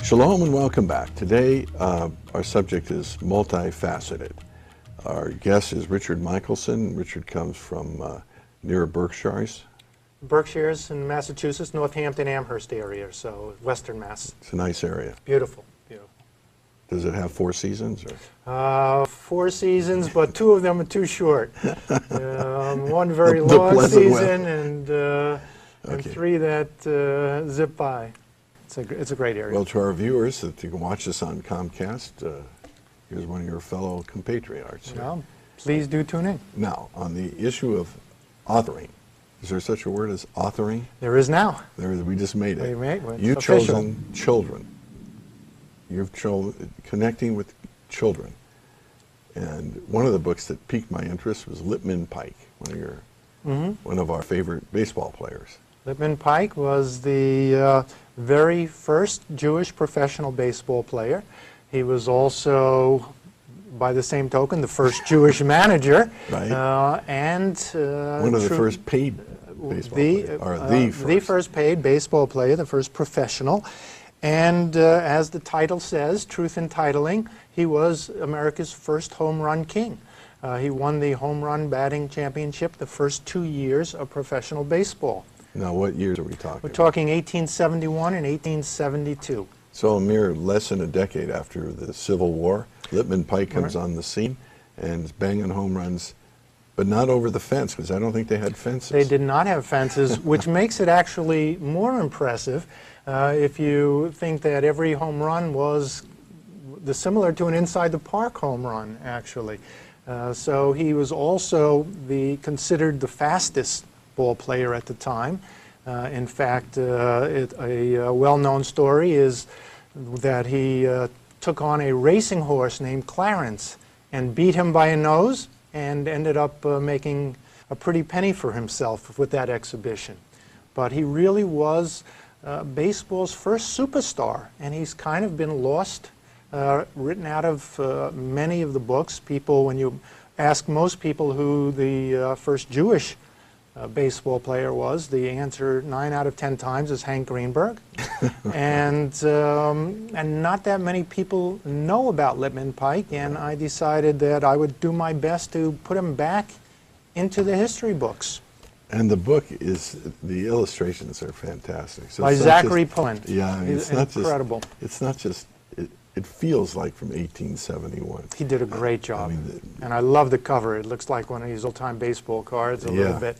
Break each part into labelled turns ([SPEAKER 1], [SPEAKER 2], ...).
[SPEAKER 1] Shalom and welcome back. Today our subject is multifaceted. Our guest is Richard Michelson. Richard comes from near Berkshires.
[SPEAKER 2] Berkshires in Massachusetts, Northampton, Amherst area, so Western Mass.
[SPEAKER 1] It's a nice area.
[SPEAKER 2] Beautiful, beautiful.
[SPEAKER 1] Does it have 4 seasons? Or?
[SPEAKER 2] 4 seasons, but 2 of them are too short. One very long season and 3 that zip by. It's a great area.
[SPEAKER 1] Well, to our viewers that you can watch this on Comcast, here's one of your fellow compatriots.
[SPEAKER 2] Well, please do tune in.
[SPEAKER 1] Now, on the issue of authoring, is there such a word as authoring?
[SPEAKER 2] There is now.
[SPEAKER 1] We just made it.
[SPEAKER 2] You've
[SPEAKER 1] chosen children. You've chosen connecting with children. And one of the books that piqued my interest was Pike, one of our favorite baseball players.
[SPEAKER 2] Pike was the very first Jewish professional baseball player. He was also, by the same token, the first Jewish manager.
[SPEAKER 1] Right.
[SPEAKER 2] And
[SPEAKER 1] one of the first paid baseball players, or
[SPEAKER 2] the first paid baseball player, the first professional. And as the title says, truth in titling, he was America's first home run king. He won the home run batting championship the first 2 years of professional baseball.
[SPEAKER 1] Now, what years are we talking?
[SPEAKER 2] We're talking 1871 and 1872.
[SPEAKER 1] So a mere less than a decade after the Civil War, Pike comes on the scene and is banging home runs, but not over the fence, because I don't think they had fences.
[SPEAKER 2] They did not have fences, which makes it actually more impressive if you think that every home run was similar to an inside-the-park home run, actually. So he was also considered the fastest ball player at the time. In fact, a well-known story is that he took on a racing horse named Clarence and beat him by a nose and ended up making a pretty penny for himself with that exhibition. But he really was baseball's first superstar, and he's kind of been lost, written out of many of the books. When you ask most people who the first Jewish baseball player was, the answer 9 out of 10 times is Hank Greenberg. and not that many people know about Pike, and I decided that I would do my best to put him back into the history books.
[SPEAKER 1] And the book the illustrations are fantastic. So
[SPEAKER 2] by Zachary Pullen.
[SPEAKER 1] Yeah, I mean, it's
[SPEAKER 2] incredible.
[SPEAKER 1] It's not just, it feels like from 1871.
[SPEAKER 2] He did a great job. And I love the cover. It looks like one of these old-time baseball cards a little bit.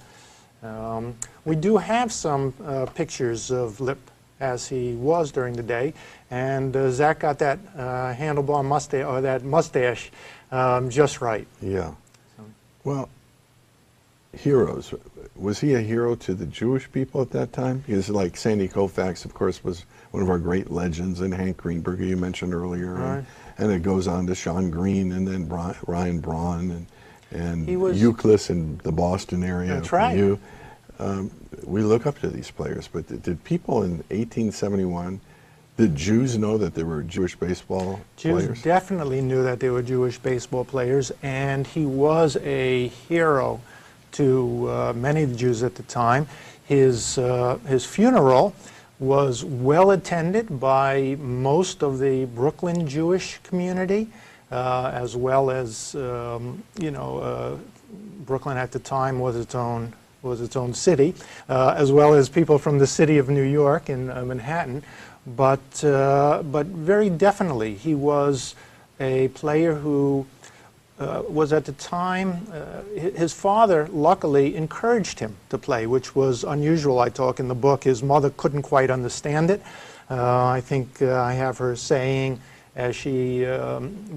[SPEAKER 2] We do have some pictures of Lip as he was during the day, and Zach got that handlebar mustache, or that mustache, just right.
[SPEAKER 1] Yeah. Well, heroes. Was he a hero to the Jewish people at that time? Because like Sandy Koufax, of course, was one of our great legends, and Hank Greenberg, you mentioned earlier,
[SPEAKER 2] right.
[SPEAKER 1] and it goes on to Sean Green, and then Ryan Braun, and Euclid in the Boston area.
[SPEAKER 2] That's right.
[SPEAKER 1] We look up to these players, but did people in 1871, did Jews know that there were Jewish baseball players?
[SPEAKER 2] Jews definitely knew that there were Jewish baseball players, and he was a hero to many of the Jews at the time. His funeral was well attended by most of the Brooklyn Jewish community, as well as Brooklyn at the time was its own city, as well as people from the city of New York in Manhattan. But very definitely, he was a player who was at the time, his father luckily encouraged him to play, which was unusual. I talk in the book. His mother couldn't quite understand it. I think I have her saying, as she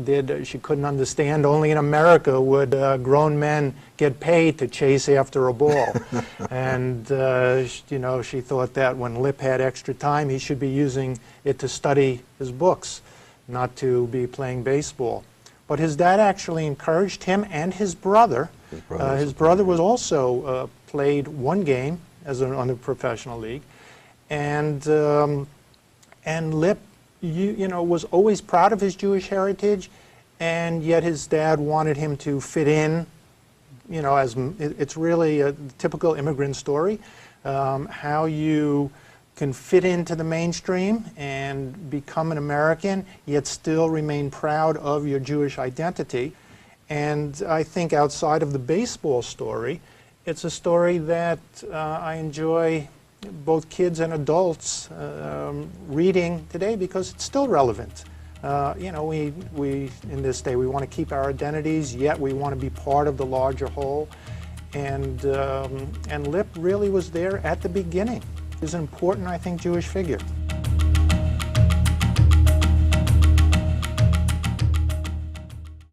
[SPEAKER 2] did, she couldn't understand. Only in America would grown men get paid to chase after a ball. And, she thought that when Lip had extra time, he should be using it to study his books, not to be playing baseball. But his dad actually encouraged him and his brother. His brother was also played one game on the professional league. And Lip was always proud of his Jewish heritage, and yet his dad wanted him to fit in, as it's really a typical immigrant story, how you can fit into the mainstream and become an American, yet still remain proud of your Jewish identity. And I think outside of the baseball story, it's a story that I enjoy both kids and adults reading today because it's still relevant. You know, we in this day, we want to keep our identities, yet we want to be part of the larger whole. And Lipp really was there at the beginning. He's an important, I think, Jewish figure.